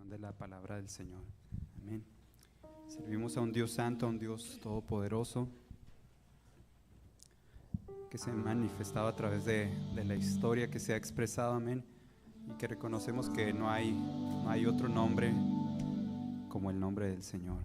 de la palabra del Señor. Amén. Servimos a un Dios santo, a un Dios todopoderoso, que se ha manifestado a través de la historia, que se ha expresado, amén, y que reconocemos que no hay otro nombre como el nombre del Señor.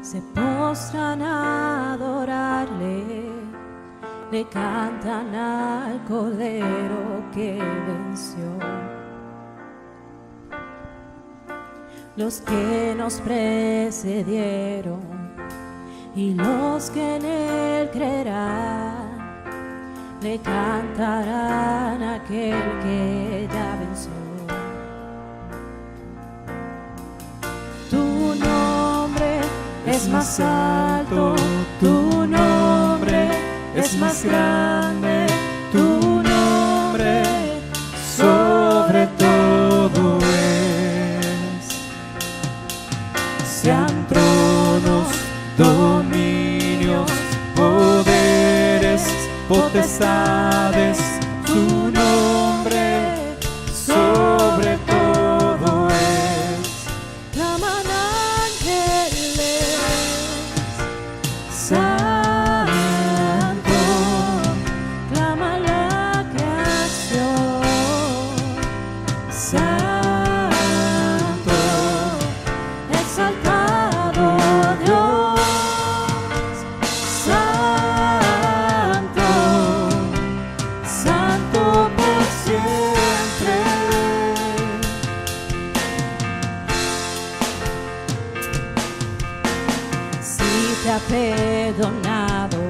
Se postran a adorarle, le cantan al Cordero que venció. Los que nos precedieron y los que en él creerán, le cantarán a aquel que ya venció. Es más alto, tu nombre es más grande, tu nombre sobre todo es. Sean tronos, dominios, poderes, potestades, tu nombre sobre todo es. Claman ángeles, santo, clama la creación, santo, exaltado Dios, santo, santo por siempre. Si te ha perdonado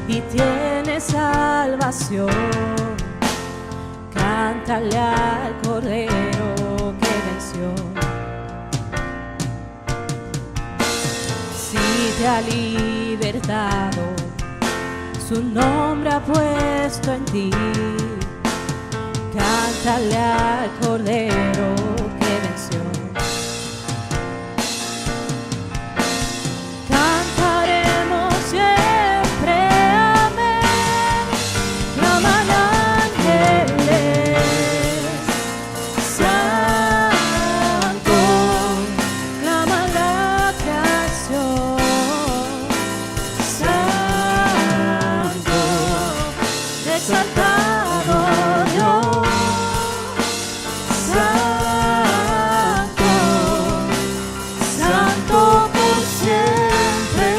y tienes salvación, cántale al Cordero que venció. Si te ha libertado, su nombre ha puesto en ti, cántale al Cordero que venció. Cantaremos siempre, amén. Claman ángeles, santo, clama la creación, santo, exaltado Dios, santo, santo por siempre.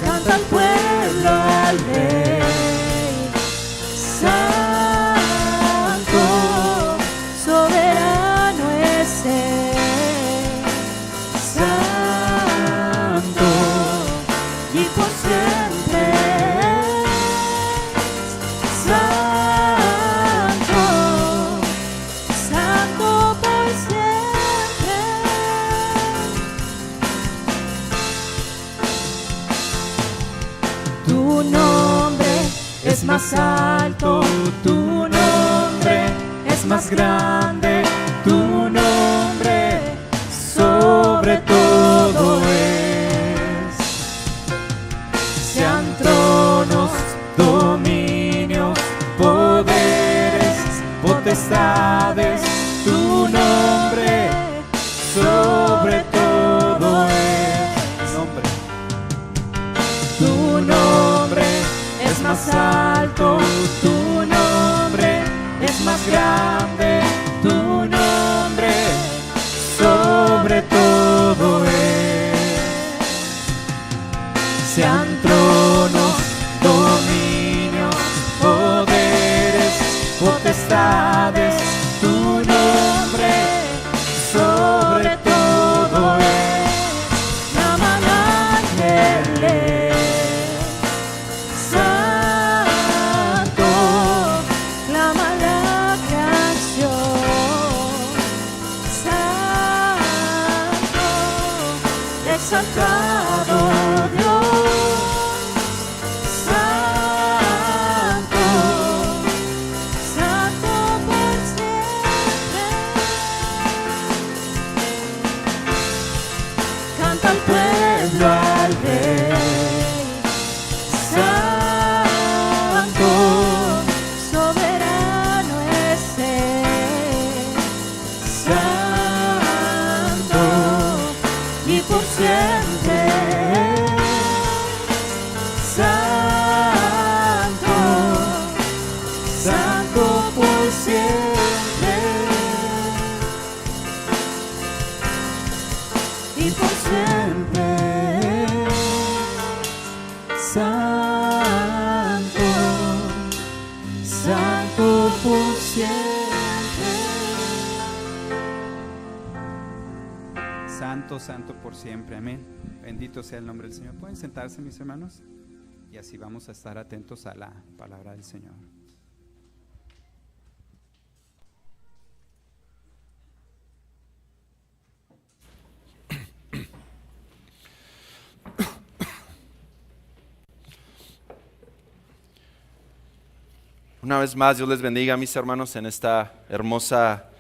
Canta el pueblo al Rey, santo, soberano es Él, santo, y por siempre santo, santo por siempre. Tu nombre es más alto, tu nombre es más grande, tu nombre sobre todo es. Sean tronos, dominios, poderes, potestades, tu nombre sobre todo es. Nombre. Tu nombre es más alto, tu nombre es más grande, tu nombre sobre todo es. Sean tronos, dominios, poderes, potestades, tu nombre sobre todo es. Claman ángeles, santo, exaltado Dios, santo, santo por siempre. Canta el pueblo al Rey, santo, soberano es Él, santo, y por siempre, santo, santo por siempre, y por siempre, santo, santo por siempre. Santo, santo por siempre, amén. Bendito sea el nombre del Señor. ¿Pueden sentarse, mis hermanos? Y así vamos a estar atentos a la palabra del Señor. Una vez más, Dios les bendiga, mis hermanos, en esta hermosa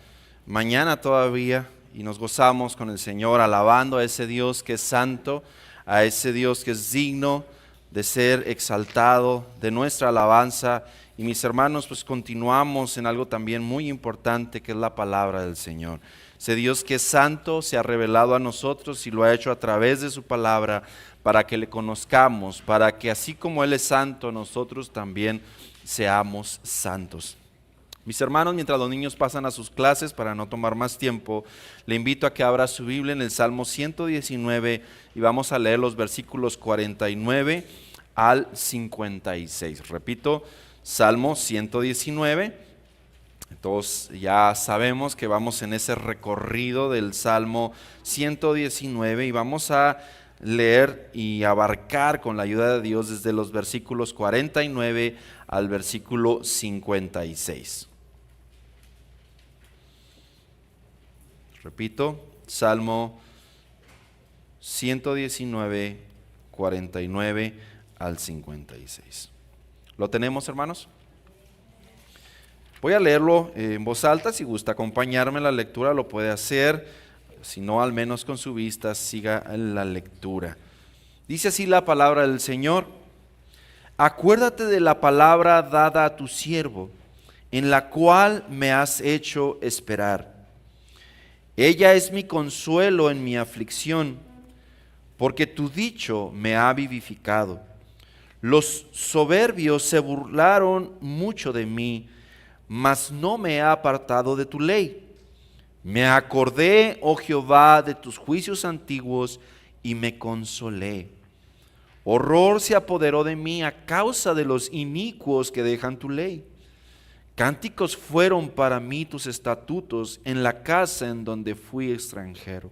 mañana todavía, y nos gozamos con el Señor, alabando a ese Dios que es santo, a ese Dios que es digno de ser exaltado, de nuestra alabanza. Y mis hermanos, pues continuamos en algo también muy importante, que es la palabra del Señor. Ese Dios que es santo se ha revelado a nosotros y lo ha hecho a través de su palabra, para que le conozcamos, para que así como Él es santo, nosotros también seamos santos. Mis hermanos, mientras los niños pasan a sus clases, para no tomar más tiempo, le invito a que abra su Biblia en el Salmo 119 y vamos a leer los versículos 49 al 56. Repito, Salmo 119. Todos ya sabemos que vamos en ese recorrido del Salmo 119 y vamos a leer y abarcar con la ayuda de Dios desde los versículos 49 al versículo 56. Repito, Salmo 119, 49 al 56. ¿Lo tenemos, hermanos? Voy a leerlo en voz alta. Si gusta acompañarme en la lectura, lo puede hacer. Si no, al menos con su vista, siga la lectura. Dice así la palabra del Señor: acuérdate de la palabra dada a tu siervo, en la cual me has hecho esperar. Ella es mi consuelo en mi aflicción, porque tu dicho me ha vivificado. Los soberbios se burlaron mucho de mí, mas no me he apartado de tu ley. Me acordé, oh Jehová, de tus juicios antiguos y me consolé. Horror se apoderó de mí a causa de los inicuos que dejan tu ley. Cánticos fueron para mí tus estatutos en la casa en donde fui extranjero.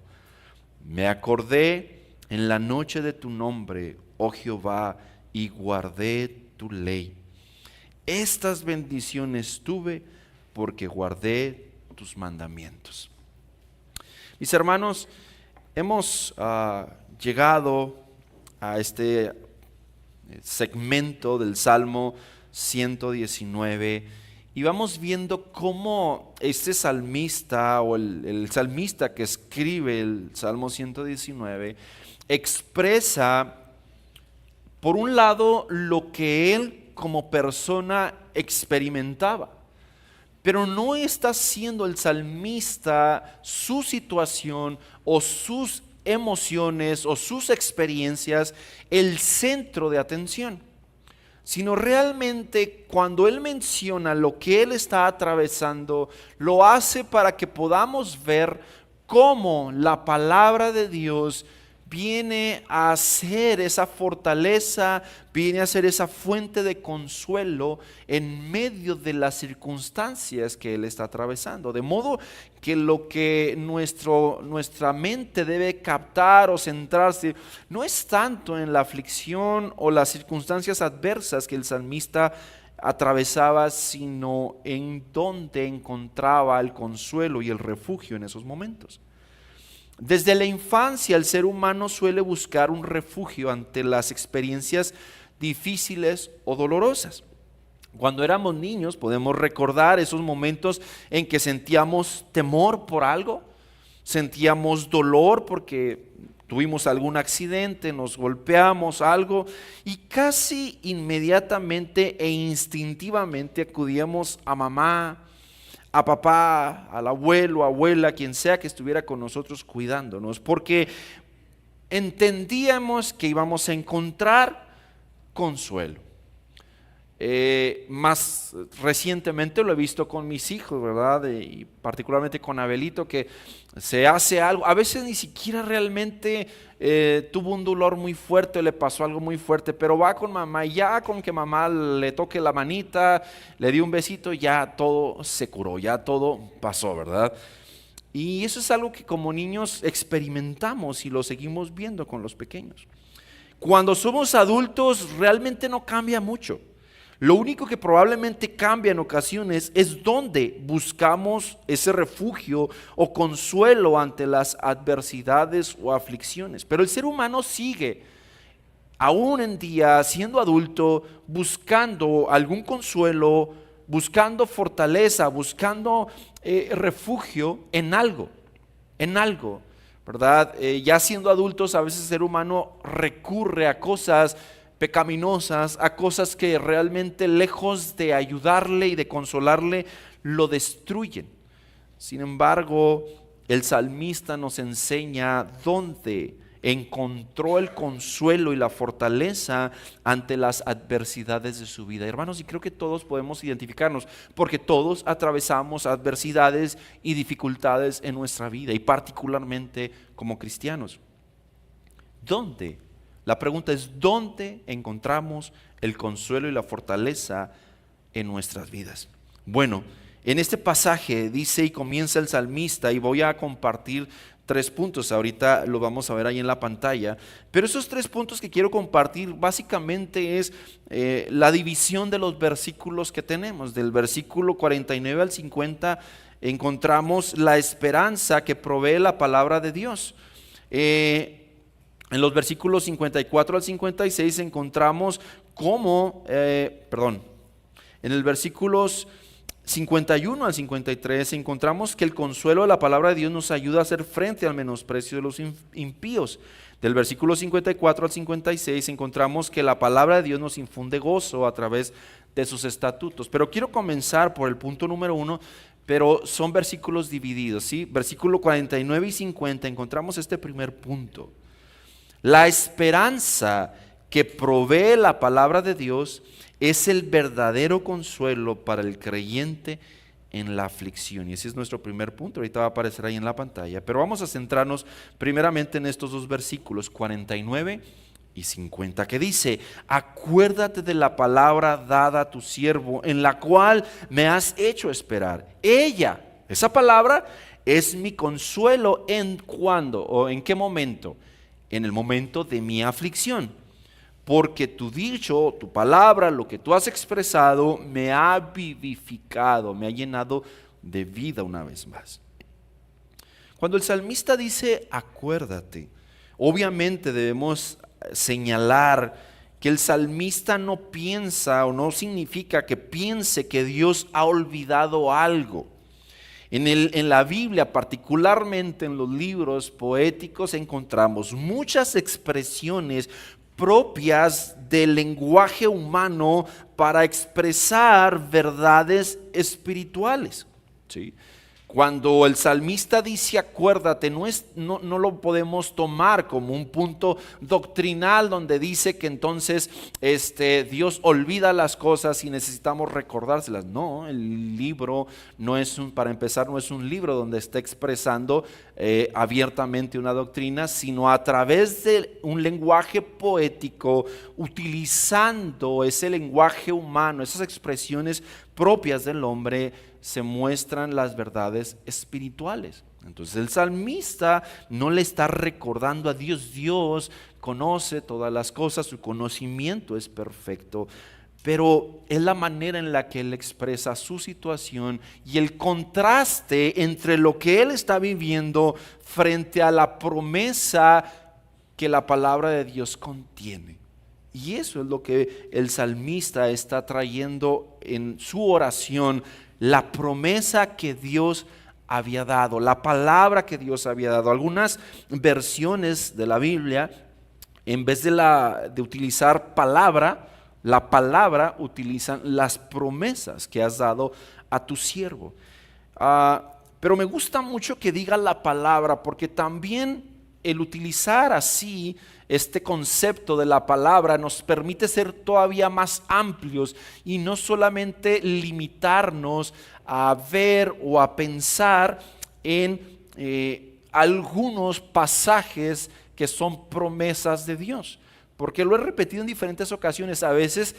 Me acordé en la noche de tu nombre, oh Jehová, y guardé tu ley. Estas bendiciones tuve porque guardé tus mandamientos. Mis hermanos, hemos llegado a este segmento del Salmo 119 y vamos viendo cómo este salmista o el salmista que escribe el Salmo 119 expresa, por un lado, lo que él como persona experimentaba, pero no está siendo el salmista su situación o sus emociones o sus experiencias el centro de atención, sino realmente cuando él menciona lo que él está atravesando, lo hace para que podamos ver cómo la palabra de Dios viene a ser esa fortaleza, viene a ser esa fuente de consuelo en medio de las circunstancias que él está atravesando. De modo que lo que nuestra mente debe captar o centrarse no es tanto en la aflicción o las circunstancias adversas que el salmista atravesaba, sino en dónde encontraba el consuelo y el refugio en esos momentos. Desde la infancia el ser humano suele buscar un refugio ante las experiencias difíciles o dolorosas. Cuando éramos niños podemos recordar esos momentos en que sentíamos temor por algo, sentíamos dolor porque tuvimos algún accidente, nos golpeamos algo y casi inmediatamente e instintivamente acudíamos a mamá, a papá, al abuelo, abuela, quien sea que estuviera con nosotros cuidándonos, porque entendíamos que íbamos a encontrar consuelo. Más recientemente lo he visto con mis hijos, ¿verdad? Y particularmente con Abelito, que se hace algo, a veces ni siquiera realmente tuvo un dolor muy fuerte, le pasó algo muy fuerte, pero va con mamá y ya con que mamá le toque la manita, le dio un besito, ya todo se curó, ya todo pasó, ¿verdad? Y eso es algo que como niños experimentamos y lo seguimos viendo con los pequeños. Cuando somos adultos realmente no cambia mucho. Lo único que probablemente cambia en ocasiones es dónde buscamos ese refugio o consuelo ante las adversidades o aflicciones. Pero el ser humano sigue, aún en día, siendo adulto, buscando algún consuelo, buscando fortaleza, buscando refugio en algo, ¿verdad? Ya siendo adultos, a veces el ser humano recurre a cosas pecaminosas, a cosas que realmente lejos de ayudarle y de consolarle, lo destruyen. Sin embargo, el salmista nos enseña dónde encontró el consuelo y la fortaleza ante las adversidades de su vida. Hermanos, y creo que todos podemos identificarnos, porque todos atravesamos adversidades y dificultades en nuestra vida, y particularmente como cristianos. ¿Dónde? La pregunta es, ¿dónde encontramos el consuelo y la fortaleza en nuestras vidas? Bueno, en este pasaje dice y comienza el salmista, y voy a compartir 3 puntos, ahorita lo vamos a ver ahí en la pantalla, pero esos 3 puntos que quiero compartir básicamente es la división de los versículos que tenemos. Del versículo 49 al 50 encontramos la esperanza que provee la palabra de Dios. En los versículos 54 al 56 encontramos en el versículos 51 al 53 encontramos que el consuelo de la palabra de Dios nos ayuda a hacer frente al menosprecio de los impíos. Del versículo 54 al 56 encontramos que la palabra de Dios nos infunde gozo a través de sus estatutos. Pero quiero comenzar por el punto número 1, pero son versículos divididos, ¿sí? Versículo 49 y 50 encontramos este primer punto. La esperanza que provee la palabra de Dios es el verdadero consuelo para el creyente en la aflicción. Y ese es nuestro primer punto, ahorita va a aparecer ahí en la pantalla. Pero vamos a centrarnos primeramente en estos 2 versículos, 49 y 50, que dice: acuérdate de la palabra dada a tu siervo, en la cual me has hecho esperar. Esa palabra es mi consuelo. ¿En cuándo o en qué momento? En el momento de mi aflicción, porque tu dicho, tu palabra, lo que tú has expresado, me ha vivificado, me ha llenado de vida una vez más. Cuando el salmista dice acuérdate, obviamente debemos señalar que el salmista no piensa, o no significa que piense que Dios ha olvidado algo. En la Biblia, particularmente en los libros poéticos, encontramos muchas expresiones propias del lenguaje humano para expresar verdades espirituales, ¿sí? Cuando el salmista dice acuérdate, no lo podemos tomar como un punto doctrinal donde dice que entonces Dios olvida las cosas y necesitamos recordárselas. No, el libro para empezar, no es un libro donde está expresando abiertamente una doctrina, sino a través de un lenguaje poético, utilizando ese lenguaje humano, esas expresiones propias del hombre, se muestran las verdades espirituales. Entonces el salmista no le está recordando a Dios. Dios conoce todas las cosas, su conocimiento es perfecto. pero es la manera en la que él expresa su situación y el contraste entre lo que él está viviendo frente a la promesa que la palabra de Dios contiene. Y eso es lo que el salmista está trayendo en su oración, la promesa que Dios había dado, la palabra que Dios había dado. Algunas versiones de la Biblia, en vez de utilizar la palabra utilizan las promesas que has dado a tu siervo. Pero me gusta mucho que diga la palabra, porque también el utilizar así este concepto de la palabra nos permite ser todavía más amplios y no solamente limitarnos a ver o a pensar en algunos pasajes que son promesas de Dios. Porque lo he repetido en diferentes ocasiones, a veces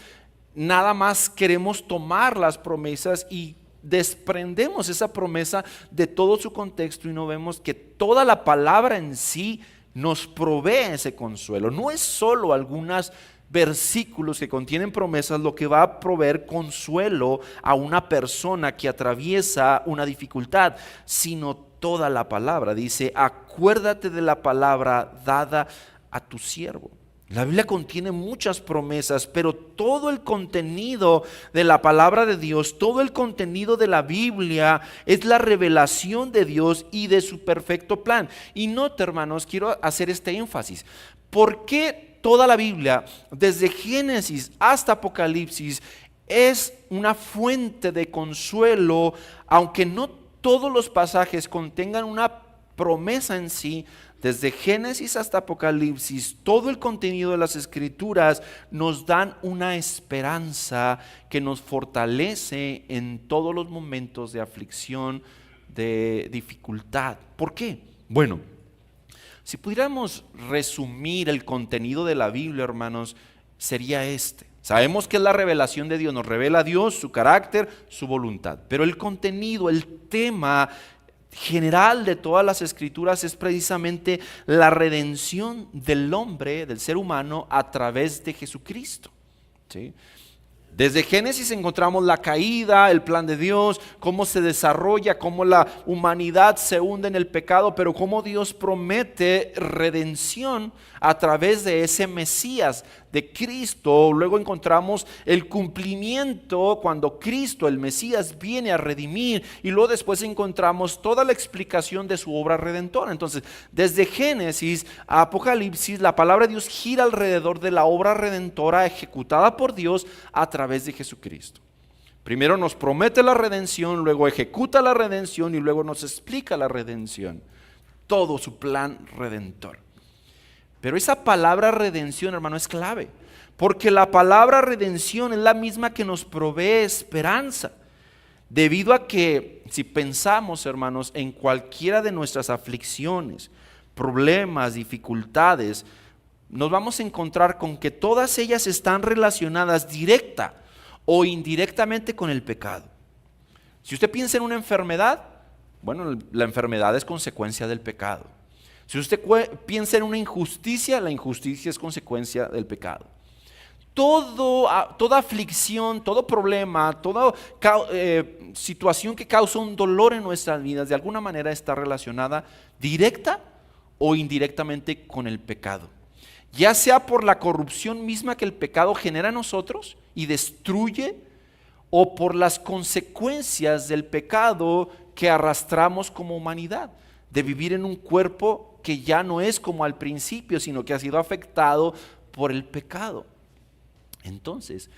nada más queremos tomar las promesas y desprendemos esa promesa de todo su contexto y no vemos que toda la palabra en sí nos provee ese consuelo. No es solo algunos versículos que contienen promesas lo que va a proveer consuelo a una persona que atraviesa una dificultad, sino toda la palabra. Dice, acuérdate de la palabra dada a tu siervo. La Biblia contiene muchas promesas, pero todo el contenido de la palabra de Dios, todo el contenido de la Biblia es la revelación de Dios y de su perfecto plan. Y note, hermanos, quiero hacer este énfasis. ¿Por qué toda la Biblia, desde Génesis hasta Apocalipsis, es una fuente de consuelo, aunque no todos los pasajes contengan una promesa en sí? Desde Génesis hasta Apocalipsis, todo el contenido de las Escrituras nos dan una esperanza que nos fortalece en todos los momentos de aflicción, de dificultad. ¿Por qué? Bueno, si pudiéramos resumir el contenido de la Biblia, hermanos, sería este. Sabemos que es la revelación de Dios, nos revela a Dios, su carácter, su voluntad. Pero el contenido, el tema general de todas las Escrituras es precisamente la redención del hombre, del ser humano, a través de Jesucristo. ¿Sí? Desde Génesis encontramos la caída, el plan de Dios, cómo se desarrolla, cómo la humanidad se hunde en el pecado, pero cómo Dios promete redención a través de ese Mesías, de Cristo. Luego encontramos el cumplimiento cuando Cristo, el Mesías, viene a redimir, y luego después encontramos toda la explicación de su obra redentora. Entonces, desde Génesis a Apocalipsis, la palabra de Dios gira alrededor de la obra redentora ejecutada por Dios a través de Jesucristo. Primero nos promete la redención, luego ejecuta la redención y luego nos explica la redención. Todo su plan redentor. Pero esa palabra redención, hermano, es clave, porque la palabra redención es la misma que nos provee esperanza, debido a que si pensamos, hermanos, en cualquiera de nuestras aflicciones, problemas, dificultades, nos vamos a encontrar con que todas ellas están relacionadas directa o indirectamente con el pecado. Si usted piensa en una enfermedad, bueno, la enfermedad es consecuencia del pecado. Si usted piensa en una injusticia, la injusticia es consecuencia del pecado. Toda aflicción, todo problema, toda situación que causa un dolor en nuestras vidas, de alguna manera está relacionada directa o indirectamente con el pecado. Ya sea por la corrupción misma que el pecado genera en nosotros y destruye, o por las consecuencias del pecado que arrastramos como humanidad, de vivir en un cuerpo que ya no es como al principio, sino que ha sido afectado por el pecado. Entonces,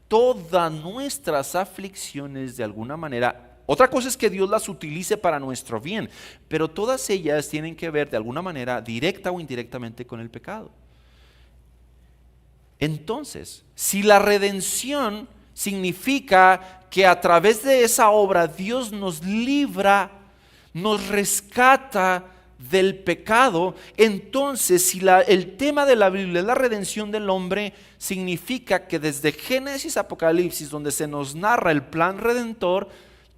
todas nuestras aflicciones de alguna manera, otra cosa es que Dios las utilice para nuestro bien, pero todas ellas tienen que ver de alguna manera directa o indirectamente con el pecado. Entonces, si la redención significa que a través de esa obra Dios nos libra, nos rescata del pecado, entonces si el tema de la Biblia es la redención del hombre, significa que desde Génesis a Apocalipsis, donde se nos narra el plan redentor,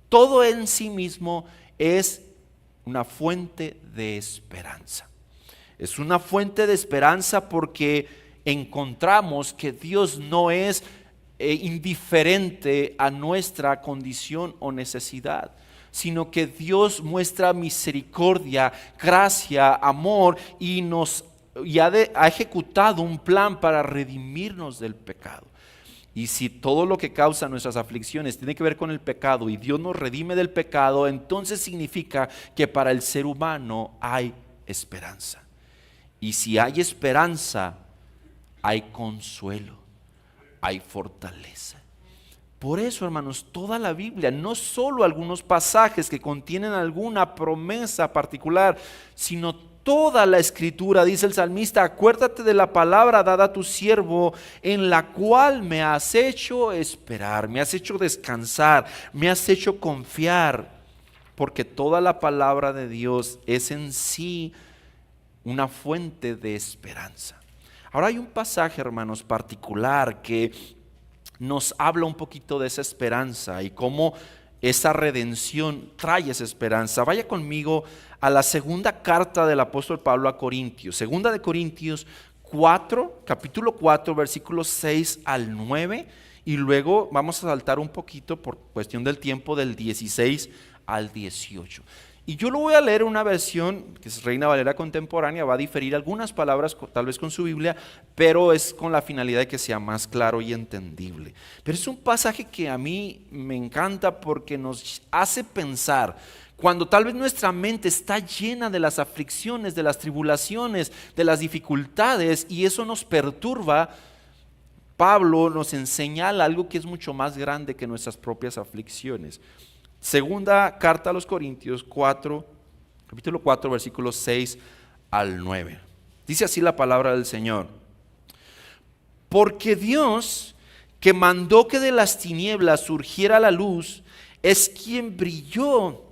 todo en sí mismo es una fuente de esperanza. Es una fuente de esperanza porque encontramos que Dios no es indiferente a nuestra condición o necesidad, sino que Dios muestra misericordia, gracia, amor y ha ejecutado un plan para redimirnos del pecado. Y si todo lo que causa nuestras aflicciones tiene que ver con el pecado y Dios nos redime del pecado, entonces significa que para el ser humano hay esperanza. Y si hay esperanza, hay consuelo, hay fortaleza. Por eso, hermanos, toda la Biblia, no solo algunos pasajes que contienen alguna promesa particular, sino toda la Escritura, dice el salmista: acuérdate de la palabra dada a tu siervo, en la cual me has hecho esperar, me has hecho descansar, me has hecho confiar, porque toda la palabra de Dios es en sí una fuente de esperanza. Ahora hay un pasaje, hermanos, particular que nos habla un poquito de esa esperanza y cómo esa redención trae esa esperanza. Vaya conmigo a la segunda carta del apóstol Pablo a Corintios, segunda de Corintios 4, capítulo 4, versículos 6 al 9, y luego vamos a saltar un poquito por cuestión del tiempo del 16 al 18. Y yo lo voy a leer en una versión que es Reina Valera contemporánea, va a diferir algunas palabras tal vez con su Biblia, pero es con la finalidad de que sea más claro y entendible. Pero es un pasaje que a mí me encanta porque nos hace pensar, cuando tal vez nuestra mente está llena de las aflicciones, de las tribulaciones, de las dificultades, y eso nos perturba, Pablo nos señala algo que es mucho más grande que nuestras propias aflicciones. Segunda carta a los Corintios 4, capítulo 4, versículos 6 al 9. Dice así la palabra del Señor: porque Dios, que mandó que de las tinieblas surgiera la luz, es quien brilló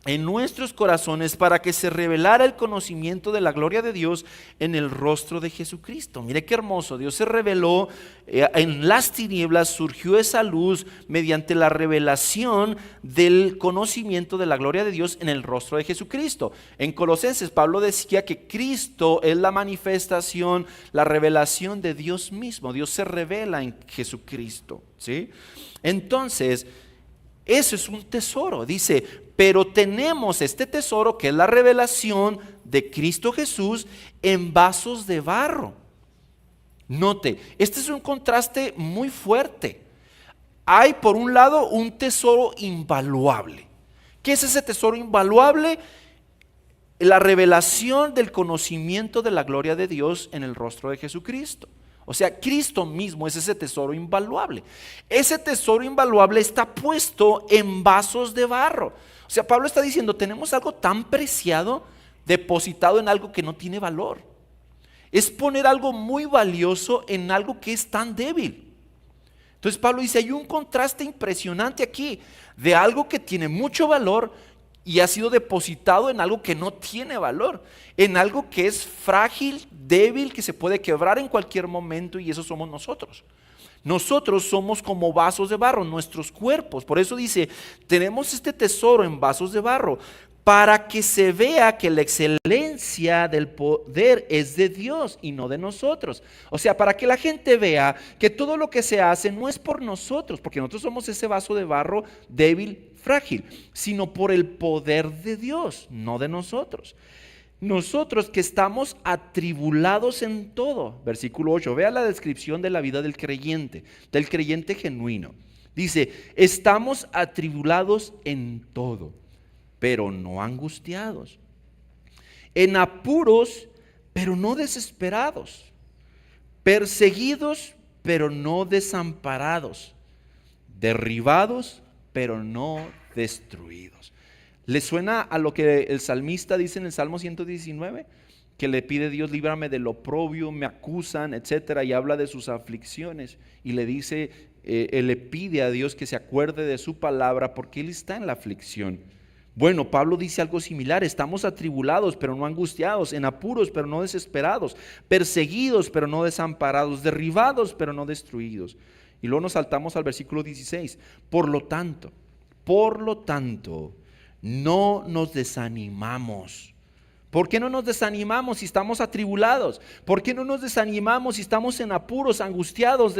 en nuestros corazones para que se revelara el conocimiento de la gloria de Dios en el rostro de Jesucristo. Mire qué hermoso, Dios se reveló en las tinieblas, surgió esa luz mediante la revelación del conocimiento de la gloria de Dios en el rostro de Jesucristo. En Colosenses, Pablo decía que Cristo es la manifestación, la revelación de Dios mismo. Dios se revela en Jesucristo, ¿sí? Entonces, eso es un tesoro, dice, pero tenemos este tesoro que es la revelación de Cristo Jesús en vasos de barro. Note, este es un contraste muy fuerte. Hay por un lado un tesoro invaluable. ¿Qué es ese tesoro invaluable? La revelación del conocimiento de la gloria de Dios en el rostro de Jesucristo. O sea, Cristo mismo es ese tesoro invaluable. Ese tesoro invaluable está puesto en vasos de barro. O sea, Pablo está diciendo, tenemos algo tan preciado depositado en algo que no tiene valor. Es poner algo muy valioso en algo que es tan débil. Entonces Pablo dice, hay un contraste impresionante aquí de algo que tiene mucho valor y ha sido depositado en algo que no tiene valor, en algo que es frágil, débil, que se puede quebrar en cualquier momento, y eso somos nosotros. Nosotros somos como vasos de barro, nuestros cuerpos. Por eso dice, tenemos este tesoro en vasos de barro, para que se vea que la excelencia del poder es de Dios y no de nosotros. O sea, para que la gente vea que todo lo que se hace no es por nosotros, porque nosotros somos ese vaso de barro débil, frágil, sino por el poder de Dios, no de nosotros. Nosotros que estamos atribulados en todo. Versículo 8, vea la descripción de la vida del creyente genuino. Dice, estamos atribulados en todo, pero no angustiados, en apuros, pero no desesperados, perseguidos, pero no desamparados, derribados, pero no destruidos. ¿Le suena a lo que el salmista dice en el Salmo 119? Que le pide a Dios, líbrame del oprobio, me acusan, etcétera, y habla de sus aflicciones, y le dice, él le pide a Dios que se acuerde de su palabra, porque él está en la aflicción. Bueno, Pablo dice algo similar, estamos atribulados pero no angustiados, en apuros pero no desesperados, perseguidos pero no desamparados, derribados pero no destruidos. Y luego nos saltamos al versículo 16, por lo tanto, no nos desanimamos, ¿Por qué no nos desanimamos si estamos atribulados? ¿Por qué no nos desanimamos si estamos en apuros, angustiados,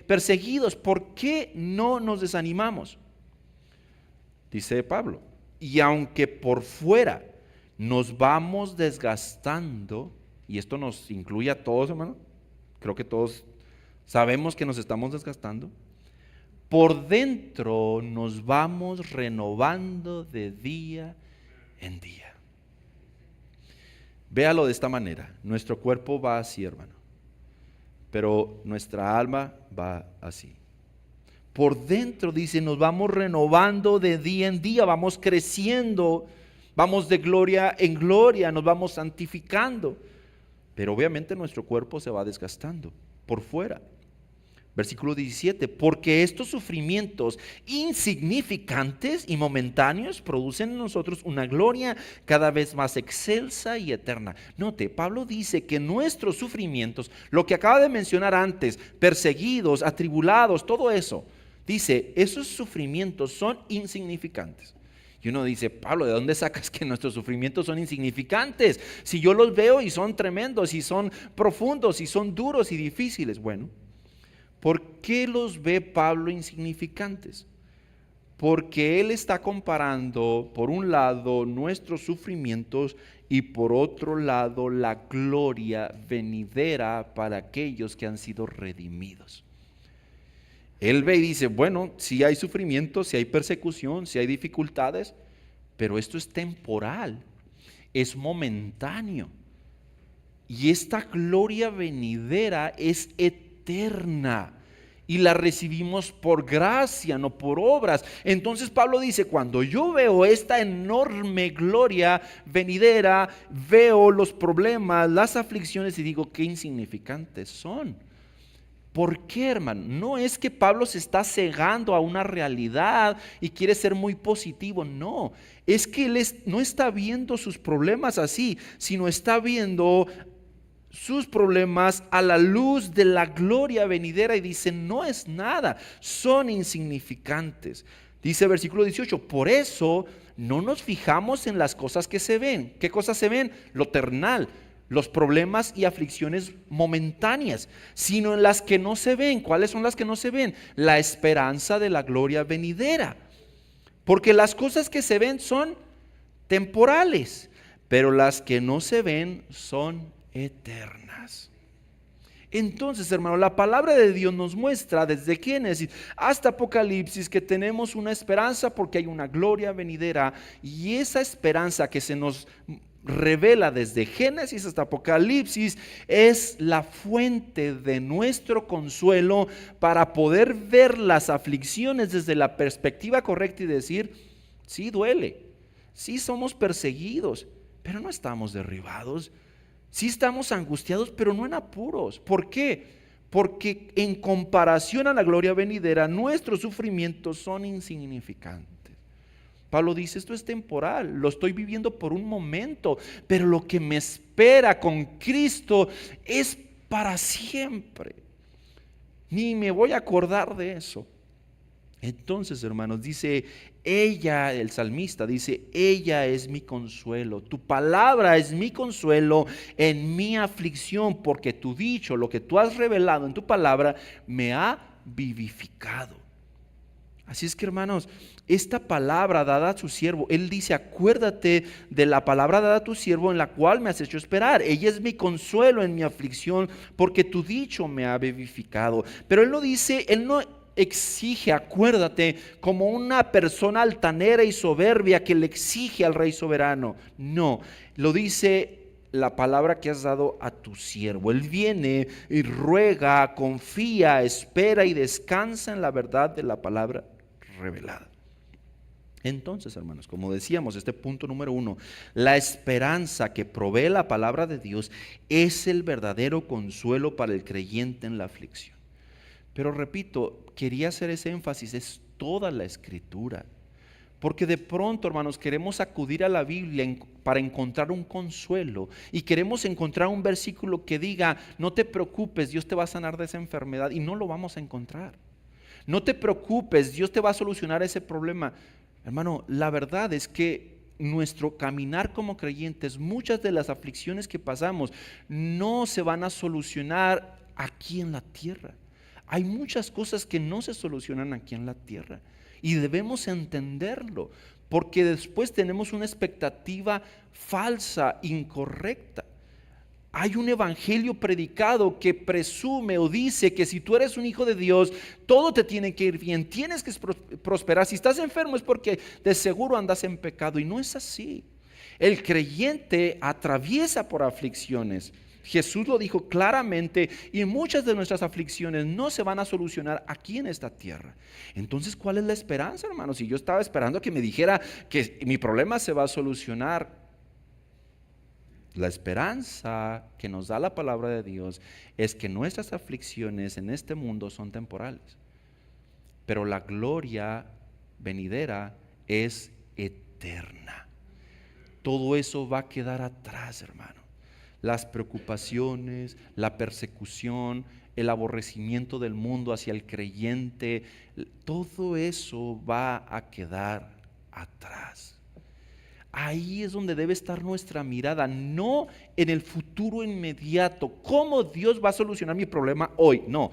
perseguidos? ¿Por qué no nos desanimamos? Dice Pablo, y aunque por fuera nos vamos desgastando, y esto nos incluye a todos, hermano, creo que todos sabemos que nos estamos desgastando, por dentro nos vamos renovando de día en día. Véalo de esta manera, nuestro cuerpo va así, hermano, pero nuestra alma va así. Por dentro, dice, nos vamos renovando de día en día, vamos creciendo, vamos de gloria en gloria, nos vamos santificando, pero obviamente nuestro cuerpo se va desgastando por fuera. Versículo 17, porque estos sufrimientos insignificantes y momentáneos producen en nosotros una gloria cada vez más excelsa y eterna. Note, Pablo dice que nuestros sufrimientos, lo que acaba de mencionar antes, perseguidos, atribulados, todo eso, dice, esos sufrimientos son insignificantes. Y uno dice, Pablo, ¿de dónde sacas que nuestros sufrimientos son insignificantes? Si yo los veo y son tremendos, y son profundos, y son duros y difíciles. Bueno, ¿por qué los ve Pablo insignificantes? Porque él está comparando, por un lado, nuestros sufrimientos y por otro lado, la gloria venidera para aquellos que han sido redimidos. Él ve y dice, bueno, si hay sufrimiento, si hay persecución, si hay dificultades, pero esto es temporal, es momentáneo. Y esta gloria venidera es eterna y la recibimos por gracia, no por obras. Entonces Pablo dice, cuando yo veo esta enorme gloria venidera, veo los problemas, las aflicciones y digo, qué insignificantes son. ¿Por qué, hermano? No es que Pablo se está cegando a una realidad y quiere ser muy positivo, no. Es que él no está viendo sus problemas así, sino está viendo sus problemas a la luz de la gloria venidera y dice, no es nada, son insignificantes. Dice versículo 18, por eso no nos fijamos en las cosas que se ven. ¿Qué cosas se ven? Lo terrenal, los problemas y aflicciones momentáneas, sino en las que no se ven. ¿Cuáles son las que no se ven? La esperanza de la gloria venidera. Porque las cosas que se ven son temporales, pero las que no se ven son eternas. Entonces, hermano, la palabra de Dios nos muestra desde Génesis hasta Apocalipsis que tenemos una esperanza porque hay una gloria venidera, y esa esperanza que se nos revela desde Génesis hasta Apocalipsis es la fuente de nuestro consuelo para poder ver las aflicciones desde la perspectiva correcta y decir, sí duele, sí somos perseguidos, pero no estamos derribados. Sí estamos angustiados, pero no en apuros. ¿Por qué? Porque en comparación a la gloria venidera, nuestros sufrimientos son insignificantes. Pablo dice, esto es temporal, lo estoy viviendo por un momento, pero lo que me espera con Cristo es para siempre. Ni me voy a acordar de eso. Entonces, hermanos, dice ella, el salmista dice, ella es mi consuelo, tu palabra es mi consuelo en mi aflicción, porque tu dicho, lo que tú has revelado en tu palabra, me ha vivificado. Así es que, hermanos, esta palabra dada a su siervo, él dice, acuérdate de la palabra dada a tu siervo en la cual me has hecho esperar. Ella es mi consuelo en mi aflicción, porque tu dicho me ha vivificado. Pero él no dice, él no exige, acuérdate, como una persona altanera y soberbia que le exige al Rey soberano. No, lo dice la palabra que has dado a tu siervo. Él viene y ruega, confía, espera y descansa en la verdad de la palabra revelada. Entonces, hermanos, como decíamos, este punto número 1, la esperanza que provee la palabra de Dios es el verdadero consuelo para el creyente en la aflicción. Pero repito, quería hacer ese énfasis, es toda la Escritura. Porque de pronto, hermanos, queremos acudir a la Biblia para encontrar un consuelo y queremos encontrar un versículo que diga, no te preocupes, Dios te va a sanar de esa enfermedad, y no lo vamos a encontrar. No te preocupes, Dios te va a solucionar ese problema. Hermano, la verdad es que nuestro caminar como creyentes, muchas de las aflicciones que pasamos no se van a solucionar aquí en la tierra. Hay muchas cosas que no se solucionan aquí en la tierra y debemos entenderlo, porque después tenemos una expectativa falsa, incorrecta. Hay un evangelio predicado que presume o dice que si tú eres un hijo de Dios, todo te tiene que ir bien, tienes que prosperar. Si estás enfermo es porque de seguro andas en pecado, y no es así. El creyente atraviesa por aflicciones. Jesús lo dijo claramente, y muchas de nuestras aflicciones no se van a solucionar aquí en esta tierra. Entonces, ¿cuál es la esperanza, hermanos? Si yo estaba esperando que me dijera que mi problema se va a solucionar, la esperanza que nos da la palabra de Dios es que nuestras aflicciones en este mundo son temporales, pero la gloria venidera es eterna. Todo eso va a quedar atrás, hermano. Las preocupaciones, la persecución, el aborrecimiento del mundo hacia el creyente, todo eso va a quedar atrás. Ahí es donde debe estar nuestra mirada, no en el futuro inmediato. ¿Cómo Dios va a solucionar mi problema hoy? No,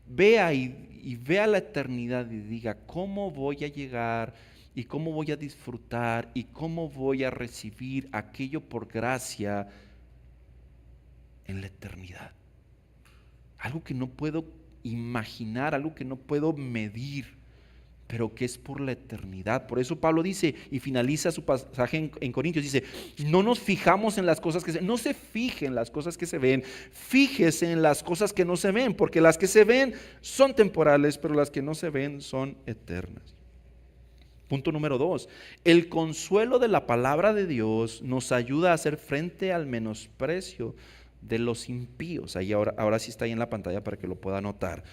vea y vea la eternidad y diga, ¿cómo voy a llegar y cómo voy a disfrutar y cómo voy a recibir aquello por gracia en la eternidad? Algo que no puedo imaginar, algo que no puedo medir, pero que es por la eternidad. Por eso Pablo dice, y finaliza su pasaje en Corintios, dice, no nos fijamos en las cosas que no se fijen en las cosas que se ven, fíjese en las cosas que no se ven, porque las que se ven son temporales, pero las que no se ven son eternas. Punto número 2, el consuelo de la palabra de Dios nos ayuda a hacer frente al menosprecio de los impíos. Ahí ahora sí está ahí en la pantalla para que lo pueda notar.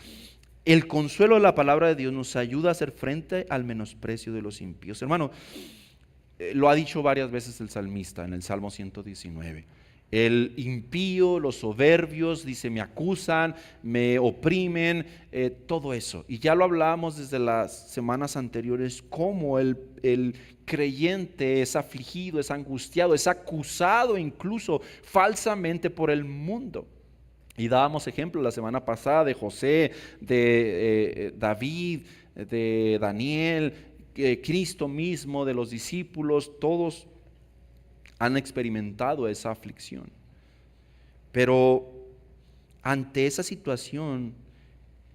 El consuelo de la palabra de Dios nos ayuda a hacer frente al menosprecio de los impíos. Hermano, lo ha dicho varias veces el salmista en el Salmo 119. El impío, los soberbios, dice, me acusan, me oprimen, todo eso. Y ya lo hablábamos desde las semanas anteriores, cómo el creyente es afligido, es angustiado, es acusado incluso falsamente por el mundo. Y dábamos ejemplo la semana pasada de José, de David, de Daniel, Cristo mismo, de los discípulos. Todos han experimentado esa aflicción. Pero ante esa situación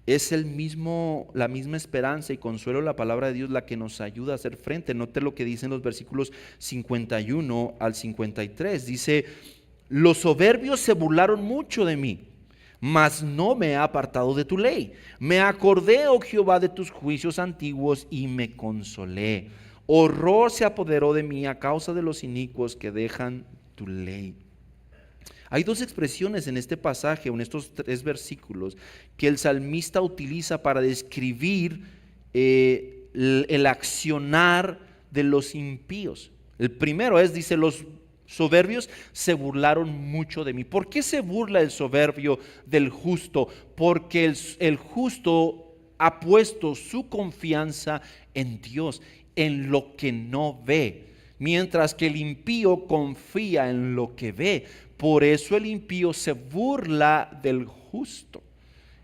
es la misma esperanza y consuelo de la palabra de Dios la que nos ayuda a hacer frente. Note lo que dicen los versículos 51 al 53. Dice, los soberbios se burlaron mucho de mí, mas no me he apartado de tu ley. Me acordé, oh Jehová, de tus juicios antiguos y me consolé. Horror se apoderó de mí a causa de los inicuos que dejan tu ley. Hay dos expresiones en este pasaje, en estos 3 versículos, que el salmista utiliza para describir el accionar de los impíos. El primero dice, los soberbios se burlaron mucho de mí. ¿Por qué se burla el soberbio del justo? Porque el justo ha puesto su confianza en Dios, en lo que no ve, mientras que el impío confía en lo que ve. Por eso el impío se burla del justo.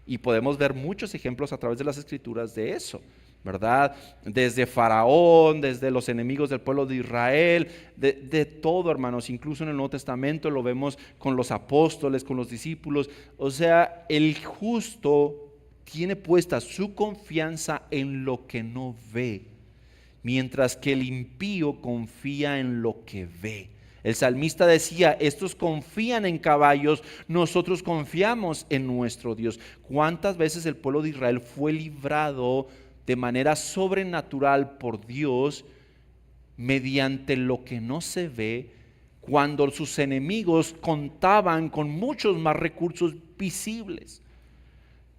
Y podemos ver muchos ejemplos a través de las escrituras de eso, ¿verdad? Desde Faraón, desde los enemigos del pueblo de Israel, de todo, hermanos. Incluso en el Nuevo Testamento lo vemos con los apóstoles, con los discípulos. O sea, el justo tiene puesta su confianza en lo que no ve, mientras que el impío confía en lo que ve. El salmista decía, estos confían en caballos, nosotros confiamos en nuestro Dios. ¿Cuántas veces el pueblo de Israel fue librado de manera sobrenatural por Dios mediante lo que no se ve, cuando sus enemigos contaban con muchos más recursos visibles?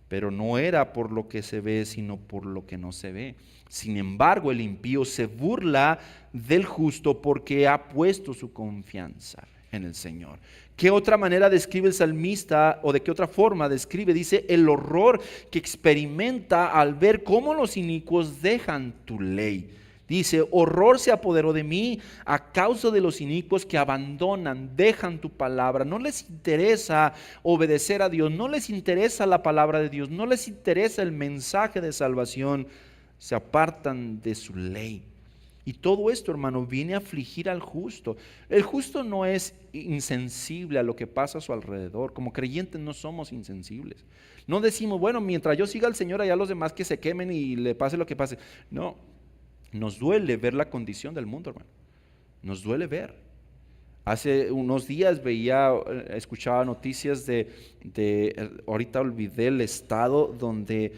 Pero no era por lo que se ve, sino por lo que no se ve. Sin embargo, el impío se burla del justo porque ha puesto su confianza en el Señor. ¿Qué otra manera describe el salmista, o de qué otra forma describe? Dice, el horror que experimenta al ver cómo los inicuos dejan tu ley. Dice, horror se apoderó de mí a causa de los inicuos que abandonan, dejan tu palabra. No les interesa obedecer a Dios, no les interesa la palabra de Dios, no les interesa el mensaje de salvación. Se apartan de su ley. Y todo esto, hermano, viene a afligir al justo. El justo no es insensible a lo que pasa a su alrededor. Como creyentes no somos insensibles. No decimos, bueno, mientras yo siga al Señor, allá los demás que se quemen y le pase lo que pase. No, nos duele ver la condición del mundo, hermano. Nos duele ver. Hace unos días escuchaba noticias ahorita olvidé el estado donde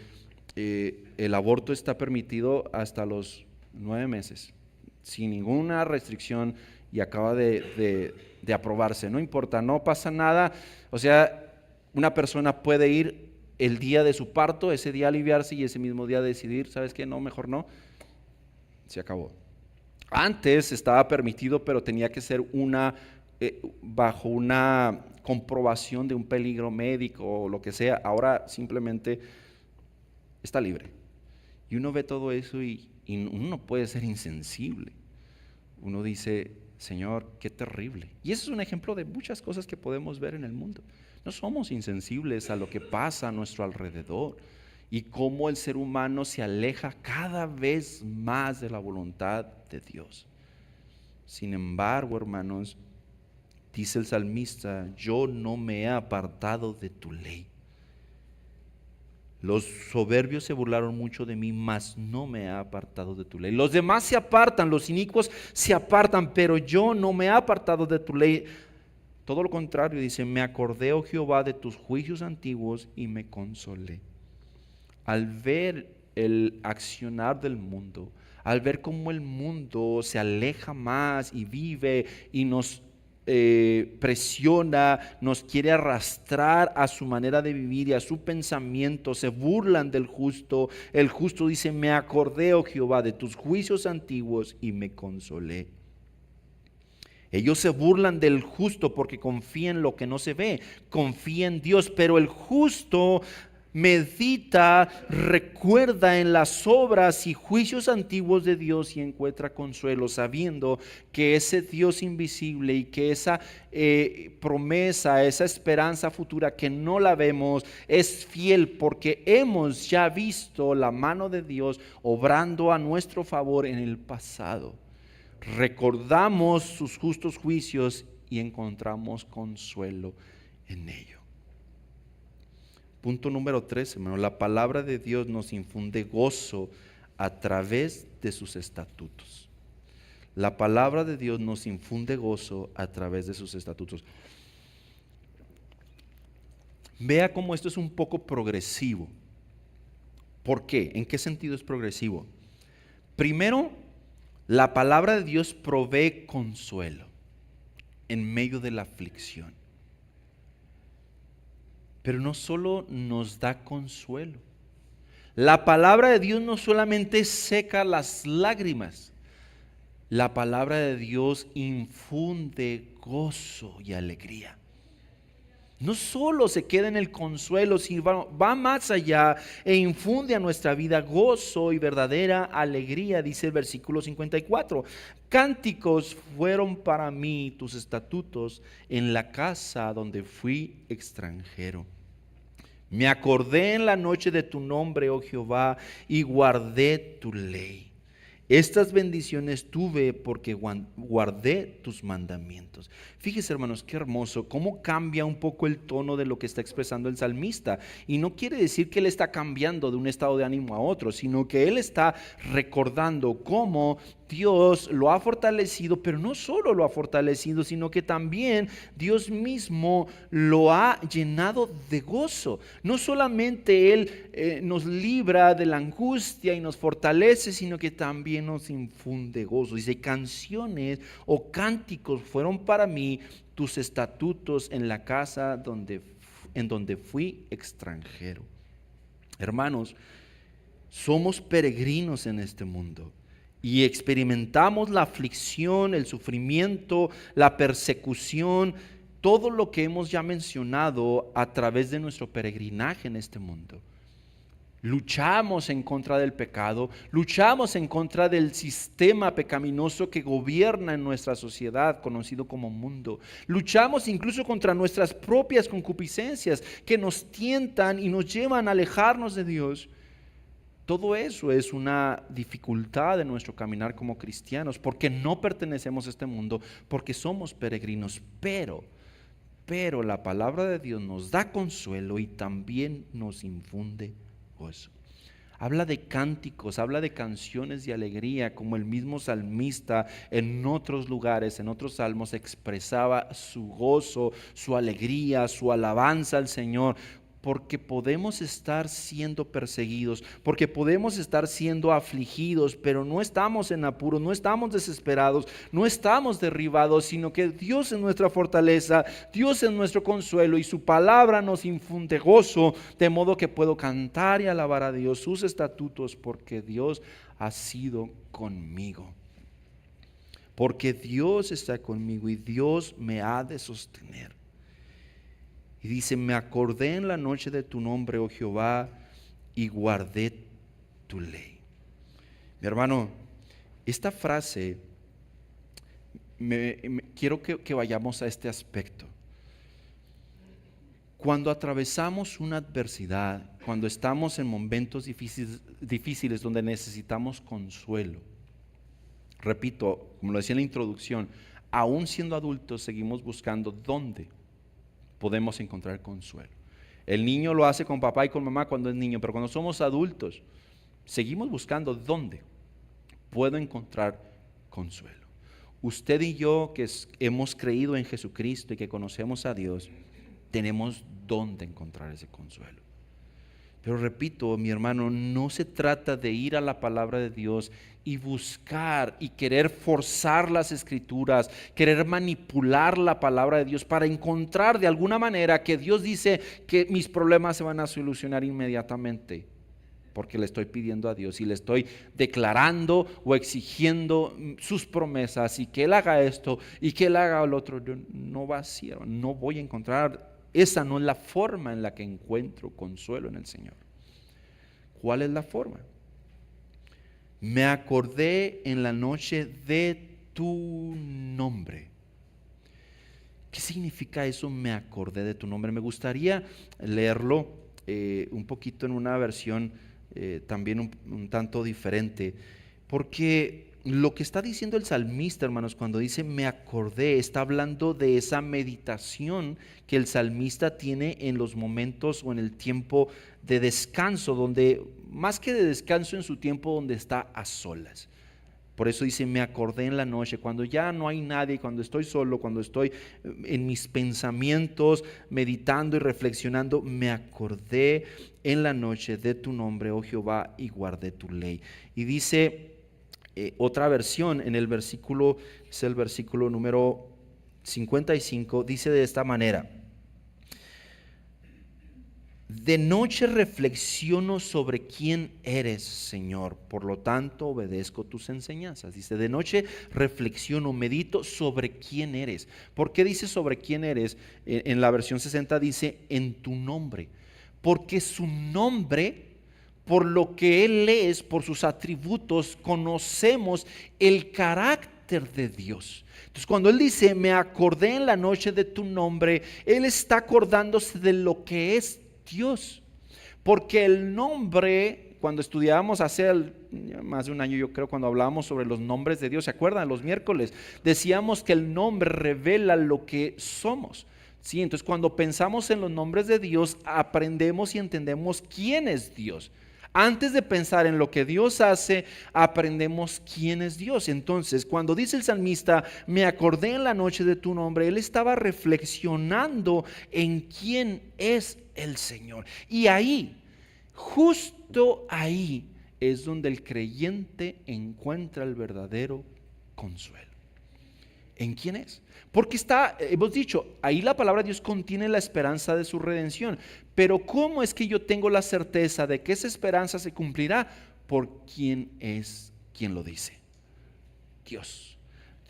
el aborto está permitido hasta los 9 meses. Sin ninguna restricción y acaba de aprobarse, no importa, no pasa nada, o sea, una persona puede ir el día de su parto, ese día aliviarse y ese mismo día decidir, ¿sabes qué? No, mejor no, se acabó. Antes estaba permitido, pero tenía que ser bajo una comprobación de un peligro médico o lo que sea. Ahora simplemente está libre. Y uno ve todo eso y uno no puede ser insensible. Uno dice, Señor, qué terrible. Y ese es un ejemplo de muchas cosas que podemos ver en el mundo. No somos insensibles a lo que pasa a nuestro alrededor y cómo el ser humano se aleja cada vez más de la voluntad de Dios. Sin embargo, hermanos, dice el salmista, yo no me he apartado de tu ley. Los soberbios se burlaron mucho de mí, mas no me he apartado de tu ley. Los demás se apartan, los inicuos se apartan, pero yo no me he apartado de tu ley. Todo lo contrario, dice, me acordé, oh Jehová, de tus juicios antiguos y me consolé. Al ver el accionar del mundo, al ver cómo el mundo se aleja más y vive y nos presiona, nos quiere arrastrar a su manera de vivir y a su pensamiento, se burlan del justo. El justo dice, me acordé, oh Jehová, de tus juicios antiguos y me consolé. Ellos se burlan del justo porque confía en lo que no se ve, confía en Dios, pero el justo medita, recuerda en las obras y juicios antiguos de Dios y encuentra consuelo, sabiendo que ese Dios invisible y que esa promesa, esa esperanza futura que no la vemos, es fiel, porque hemos ya visto la mano de Dios obrando a nuestro favor en el pasado. Recordamos sus justos juicios y encontramos consuelo en ello. Punto número 3, hermano, la palabra de Dios nos infunde gozo a través de sus estatutos. La palabra de Dios nos infunde gozo a través de sus estatutos. Vea cómo esto es un poco progresivo. ¿Por qué? ¿En qué sentido es progresivo? Primero, la palabra de Dios provee consuelo en medio de la aflicción. Pero no solo nos da consuelo. La palabra de Dios no solamente seca las lágrimas. La palabra de Dios infunde gozo y alegría. No solo se queda en el consuelo, sino va más allá e infunde a nuestra vida gozo y verdadera alegría, dice el versículo 54. Cánticos fueron para mí tus estatutos en la casa donde fui extranjero. Me acordé en la noche de tu nombre, oh Jehová, y guardé tu ley. Estas bendiciones tuve porque guardé tus mandamientos. Fíjese, hermanos, qué hermoso, cómo cambia un poco el tono de lo que está expresando el salmista. Y no quiere decir que él está cambiando de un estado de ánimo a otro, sino que él está recordando cómo Dios lo ha fortalecido, pero no solo lo ha fortalecido, sino que también Dios mismo lo ha llenado de gozo. No solamente Él nos libra de la angustia y nos fortalece, sino que también nos infunde gozo. Dice, canciones o cánticos fueron para mí tus estatutos en la casa en donde fui extranjero. Hermanos, somos peregrinos en este mundo. Y experimentamos la aflicción, el sufrimiento, la persecución, todo lo que hemos ya mencionado a través de nuestro peregrinaje en este mundo. Luchamos en contra del pecado, luchamos en contra del sistema pecaminoso que gobierna en nuestra sociedad, conocido como mundo. Luchamos incluso contra nuestras propias concupiscencias que nos tientan y nos llevan a alejarnos de Dios. Todo eso es una dificultad de nuestro caminar como cristianos, porque no pertenecemos a este mundo, porque somos peregrinos, pero la palabra de Dios nos da consuelo y también nos infunde gozo. Habla de cánticos, habla de canciones de alegría, como el mismo salmista en otros lugares, en otros salmos, expresaba su gozo, su alegría, su alabanza al Señor. Porque podemos estar siendo perseguidos, porque podemos estar siendo afligidos, pero no estamos en apuro, no estamos desesperados, no estamos derribados, sino que Dios es nuestra fortaleza, Dios es nuestro consuelo y su palabra nos infunde gozo, de modo que puedo cantar y alabar a Dios, sus estatutos, porque Dios ha sido conmigo. Porque Dios está conmigo y Dios me ha de sostener. Y dice, me acordé en la noche de tu nombre, oh Jehová, y guardé tu ley. Mi hermano, esta frase, quiero que vayamos a este aspecto. Cuando atravesamos una adversidad, cuando estamos en momentos difíciles donde necesitamos consuelo, repito, como lo decía en la introducción, aún siendo adultos seguimos buscando dónde podemos encontrar consuelo. El niño lo hace con papá y con mamá cuando es niño, pero cuando somos adultos, seguimos buscando dónde puedo encontrar consuelo. Usted y yo que hemos creído en Jesucristo y que conocemos a Dios, tenemos dónde encontrar ese consuelo. Pero repito, mi hermano, no se trata de ir a la palabra de Dios y buscar y querer forzar las escrituras, querer manipular la palabra de Dios para encontrar de alguna manera que Dios dice que mis problemas se van a solucionar inmediatamente, porque le estoy pidiendo a Dios y le estoy declarando o exigiendo sus promesas y que Él haga esto y que Él haga lo otro. Yo no va a ser, no voy a encontrar. Esa no es la forma en la que encuentro consuelo en el Señor. ¿Cuál es la forma? Me acordé en la noche de tu nombre. ¿Qué significa eso? Me acordé de tu nombre. Me gustaría leerlo un poquito en una versión también un tanto diferente, porque lo que está diciendo el salmista, hermanos, cuando dice me acordé, está hablando de esa meditación que el salmista tiene en los momentos o en el tiempo de descanso, donde más que de descanso, en su tiempo donde está a solas. Por eso dice me acordé en la noche, cuando ya no hay nadie, cuando estoy solo, cuando estoy en mis pensamientos meditando y reflexionando, me acordé en la noche de tu nombre, oh Jehová, y guardé tu ley. Y dice otra versión en el versículo, es el versículo número 55, dice de esta manera: de noche reflexiono sobre quién eres, Señor, por lo tanto obedezco tus enseñanzas. Dice, de noche reflexiono, medito sobre quién eres. ¿Por qué dice sobre quién eres? En la versión 60 dice en tu nombre, porque su nombre, por lo que Él es, por sus atributos, conocemos el carácter de Dios. Entonces cuando Él dice, me acordé en la noche de tu nombre, Él está acordándose de lo que es Dios. Porque el nombre, cuando estudiábamos hace más de un año, yo creo, cuando hablábamos sobre los nombres de Dios, ¿se acuerdan? Los miércoles decíamos que el nombre revela lo que somos. Sí, entonces cuando pensamos en los nombres de Dios, aprendemos y entendemos quién es Dios. Antes de pensar en lo que Dios hace, aprendemos quién es Dios. Entonces, cuando dice el salmista, me acordé en la noche de tu nombre, él estaba reflexionando en quién es el Señor. Y ahí, justo ahí, es donde el creyente encuentra el verdadero consuelo. ¿En quién es? Porque hemos dicho, ahí la palabra de Dios contiene la esperanza de su redención. Pero ¿cómo es que yo tengo la certeza de que esa esperanza se cumplirá? Por quién es quien lo dice. Dios.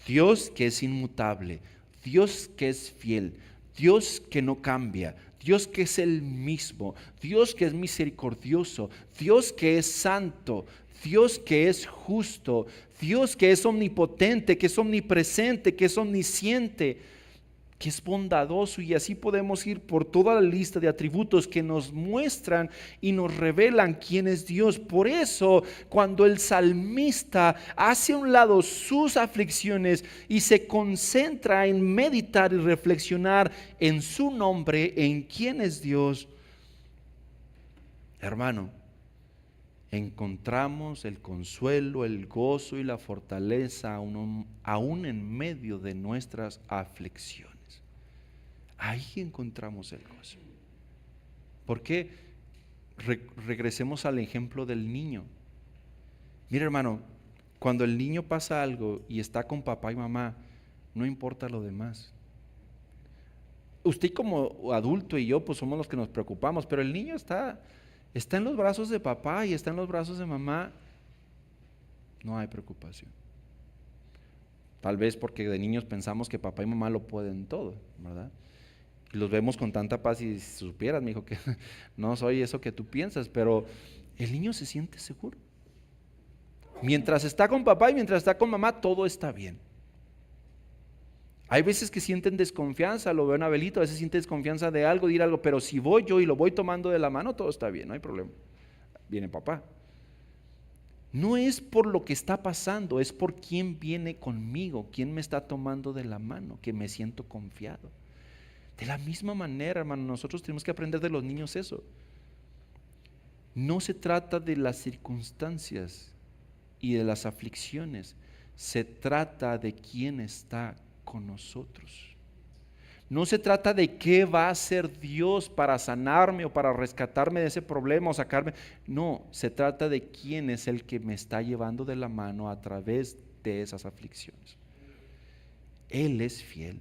Dios que es inmutable. Dios que es fiel. Dios que no cambia. Dios que es el mismo, Dios que es misericordioso, Dios que es santo, Dios que es justo, Dios que es omnipotente, que es omnipresente, que es omnisciente, que es bondadoso, y así podemos ir por toda la lista de atributos que nos muestran y nos revelan quién es Dios. Por eso, cuando el salmista hace a un lado sus aflicciones y se concentra en meditar y reflexionar en su nombre, en quién es Dios, hermano, encontramos el consuelo, el gozo y la fortaleza aún en medio de nuestras aflicciones. Ahí encontramos el gozo. ¿Por qué? Regresemos al ejemplo del niño. Mira, hermano, cuando el niño pasa algo y está con papá y mamá, no importa lo demás. Usted como adulto y yo pues somos los que nos preocupamos, pero el niño está en los brazos de papá y está en los brazos de mamá, no hay preocupación. Tal vez porque de niños pensamos que papá y mamá lo pueden todo, ¿verdad? Y los vemos con tanta paz, y si supieras, mi hijo, que no soy eso que tú piensas, pero el niño se siente seguro. Mientras está con papá y mientras está con mamá, todo está bien. Hay veces que sienten desconfianza, lo veo en Abelito, a veces siente desconfianza de algo, de ir algo, pero si voy yo y lo voy tomando de la mano, todo está bien, no hay problema. Viene papá. No es por lo que está pasando, es por quién viene conmigo, quién me está tomando de la mano, que me siento confiado. De la misma manera, hermano, nosotros tenemos que aprender de los niños eso. No se trata de las circunstancias y de las aflicciones, se trata de quién está con nosotros. No se trata de qué va a hacer Dios para sanarme o para rescatarme de ese problema o sacarme. No, se trata de quién es el que me está llevando de la mano a través de esas aflicciones. Él es fiel,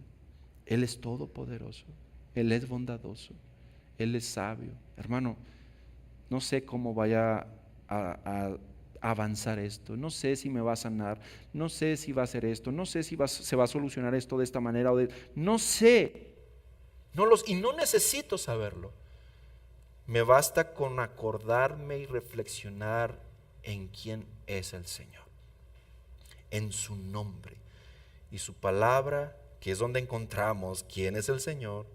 Él es todopoderoso, Él es bondadoso, Él es sabio. Hermano, no sé cómo vaya a avanzar esto, no sé si me va a sanar, no sé si va a hacer esto, no sé si se va a solucionar esto de esta manera no sé, y no necesito saberlo. Me basta con acordarme y reflexionar en quién es el Señor, en su nombre y su palabra, que es donde encontramos quién es el Señor.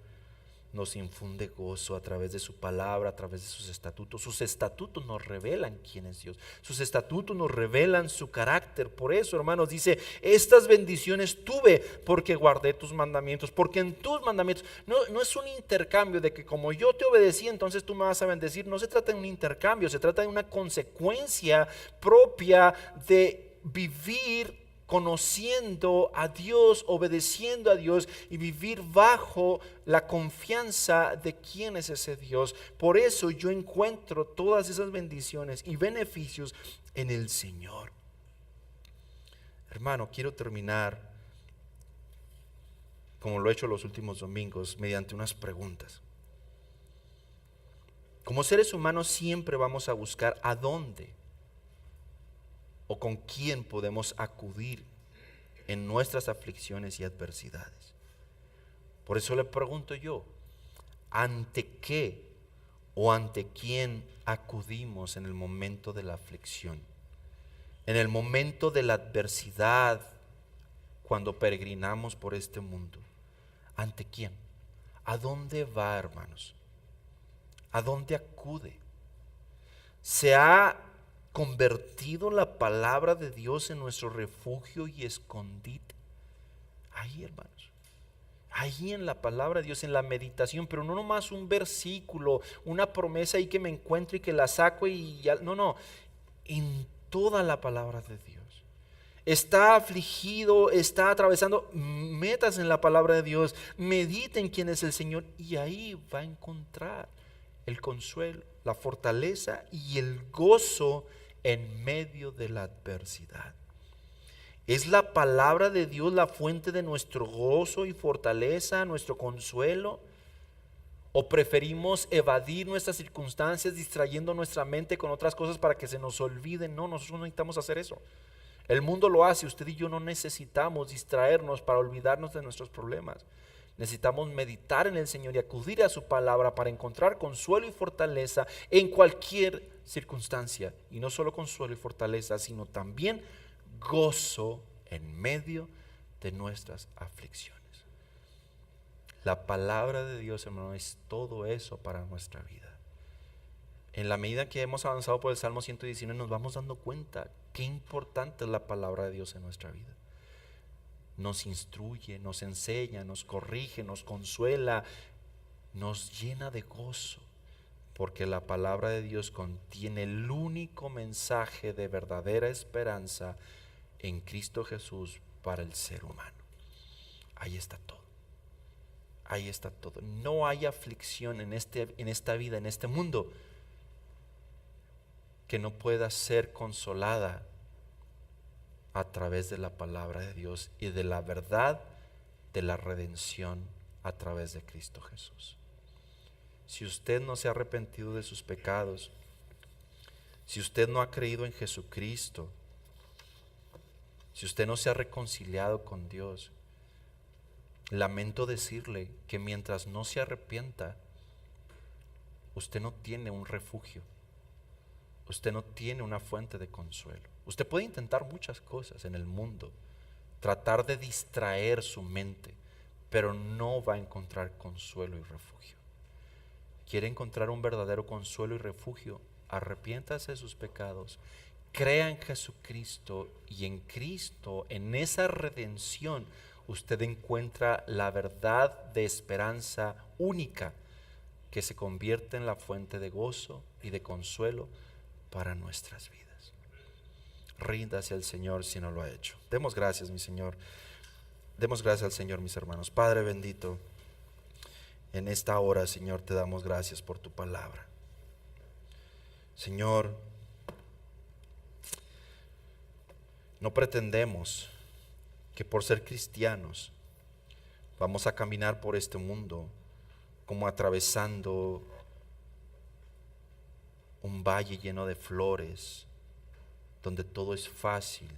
Nos infunde gozo a través de su palabra, a través de sus estatutos. Sus estatutos nos revelan quién es Dios. Sus estatutos nos revelan su carácter. Por eso, hermanos, dice, estas bendiciones tuve porque guardé tus mandamientos. Porque en tus mandamientos, no es un intercambio de que como yo te obedecí, entonces tú me vas a bendecir. No se trata de un intercambio, se trata de una consecuencia propia de vivir conociendo a Dios, obedeciendo a Dios y vivir bajo la confianza de quién es ese Dios. Por eso yo encuentro todas esas bendiciones y beneficios en el Señor. Hermano, quiero terminar, como lo he hecho los últimos domingos, mediante unas preguntas. Como seres humanos siempre vamos a buscar a dónde o con quién podemos acudir en nuestras aflicciones y adversidades. Por eso le pregunto yo, ¿ante qué o ante quién acudimos en el momento de la aflicción? En el momento de la adversidad, cuando peregrinamos por este mundo, ¿ante quién? ¿A dónde va, hermanos? ¿A dónde acude? ¿Se ha convertido la palabra de Dios en nuestro refugio y escondite? Ahí, hermanos, ahí en la palabra de Dios, en la meditación, pero no nomás un versículo, una promesa ahí que me encuentro y que la saco y ya, no, en toda la palabra de Dios. Está afligido, está atravesando, metas en la palabra de Dios, medita en quién es el Señor y ahí va a encontrar el consuelo, la fortaleza y el gozo en medio de la adversidad. ¿Es la palabra de Dios la fuente de nuestro gozo y fortaleza, nuestro consuelo? ¿O preferimos evadir nuestras circunstancias distrayendo nuestra mente con otras cosas para que se nos olviden? No, nosotros no necesitamos hacer eso. El mundo lo hace, usted y yo no necesitamos distraernos para olvidarnos de nuestros problemas. Necesitamos meditar en el Señor y acudir a su palabra para encontrar consuelo y fortaleza en cualquier circunstancia. Y no solo consuelo y fortaleza, sino también gozo en medio de nuestras aflicciones. La palabra de Dios, hermano, es todo eso para nuestra vida. En la medida que hemos avanzado por el Salmo 119, nos vamos dando cuenta qué importante es la palabra de Dios en nuestra vida. Nos instruye, nos enseña, nos corrige, nos consuela, nos llena de gozo, porque la palabra de Dios contiene el único mensaje de verdadera esperanza en Cristo Jesús para el ser humano. Ahí está todo. Ahí está todo. No hay aflicción en esta vida, en este mundo, que no pueda ser consolada a través de la palabra de Dios y de la verdad de la redención a través de Cristo Jesús. Si usted no se ha arrepentido de sus pecados, si usted no ha creído en Jesucristo, si usted no se ha reconciliado con Dios, lamento decirle que mientras no se arrepienta, usted no tiene un refugio, usted no tiene una fuente de consuelo. Usted puede intentar muchas cosas en el mundo, tratar de distraer su mente, pero no va a encontrar consuelo y refugio. ¿Quiere encontrar un verdadero consuelo y refugio? Arrepiéntase de sus pecados, crea en Jesucristo, y en Cristo, en esa redención, usted encuentra la verdad de esperanza única que se convierte en la fuente de gozo y de consuelo para nuestras vidas. Ríndase al Señor si no lo ha hecho. Demos gracias, mi Señor. Demos gracias al Señor, mis hermanos. Padre bendito, en esta hora, Señor, te damos gracias por tu palabra. Señor, no pretendemos que por ser cristianos vamos a caminar por este mundo como atravesando un valle lleno de flores, donde todo es fácil,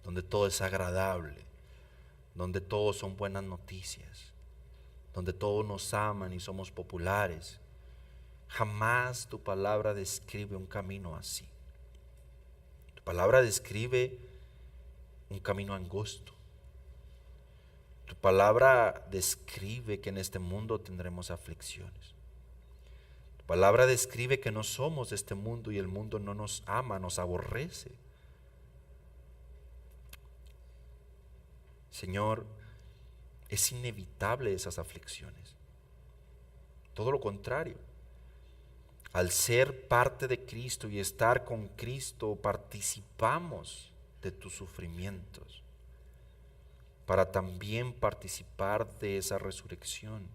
donde todo es agradable, donde todo son buenas noticias, donde todos nos aman y somos populares. Jamás tu palabra describe un camino así. Tu palabra describe un camino angosto. Tu palabra describe que en este mundo tendremos aflicciones. Tu palabra describe que no somos de este mundo y el mundo no nos ama, nos aborrece. Señor, es inevitable esas aflicciones. Todo lo contrario. Al ser parte de Cristo y estar con Cristo, participamos de tus sufrimientos para también participar de esa resurrección.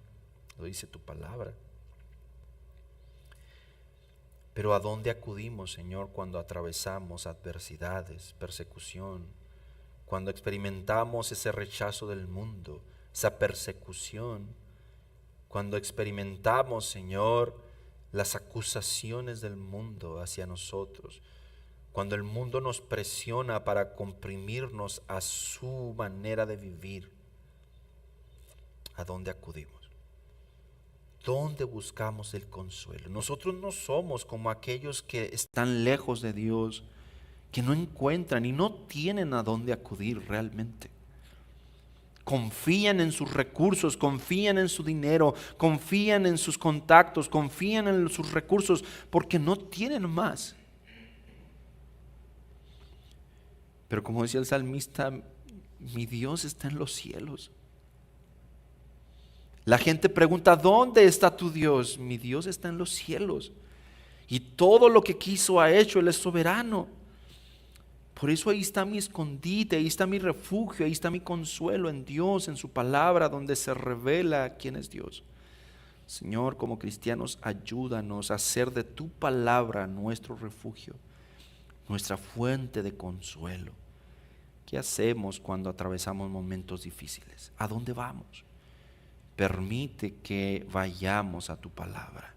Lo dice tu palabra. Pero ¿a dónde acudimos, Señor, cuando atravesamos adversidades, persecución, cuando experimentamos ese rechazo del mundo, esa persecución, cuando experimentamos, Señor, las acusaciones del mundo hacia nosotros, cuando el mundo nos presiona para comprimirnos a su manera de vivir? ¿A dónde acudimos? ¿Dónde buscamos el consuelo? Nosotros no somos como aquellos que están lejos de Dios, que no encuentran y no tienen a dónde acudir realmente. Confían en sus recursos, confían en su dinero, confían en sus contactos, confían en sus recursos porque no tienen más. Pero como decía el salmista, mi Dios está en los cielos. La gente pregunta, ¿dónde está tu Dios? Mi Dios está en los cielos. Y todo lo que quiso ha hecho, Él es soberano. Por eso ahí está mi escondite, ahí está mi refugio, ahí está mi consuelo en Dios, en su palabra, donde se revela quién es Dios. Señor, como cristianos, ayúdanos a hacer de tu palabra nuestro refugio, nuestra fuente de consuelo. ¿Qué hacemos cuando atravesamos momentos difíciles? ¿A dónde vamos? Permite que vayamos a tu palabra.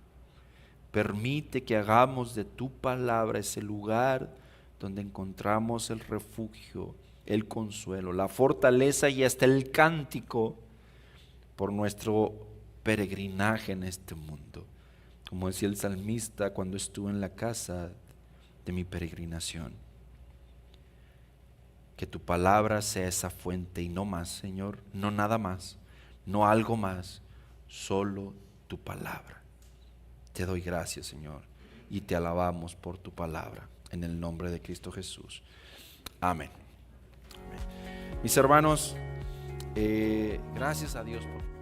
Permite que hagamos de tu palabra ese lugar donde encontramos el refugio, el consuelo, la fortaleza y hasta el cántico por nuestro peregrinaje en este mundo. Como decía el salmista, cuando estuve en la casa de mi peregrinación. Que tu palabra sea esa fuente y no más, Señor, no nada más, no algo más, solo tu palabra. Te doy gracias, Señor, y te alabamos por tu palabra, en el nombre de Cristo Jesús. Amén. Amén. Mis hermanos, gracias a Dios por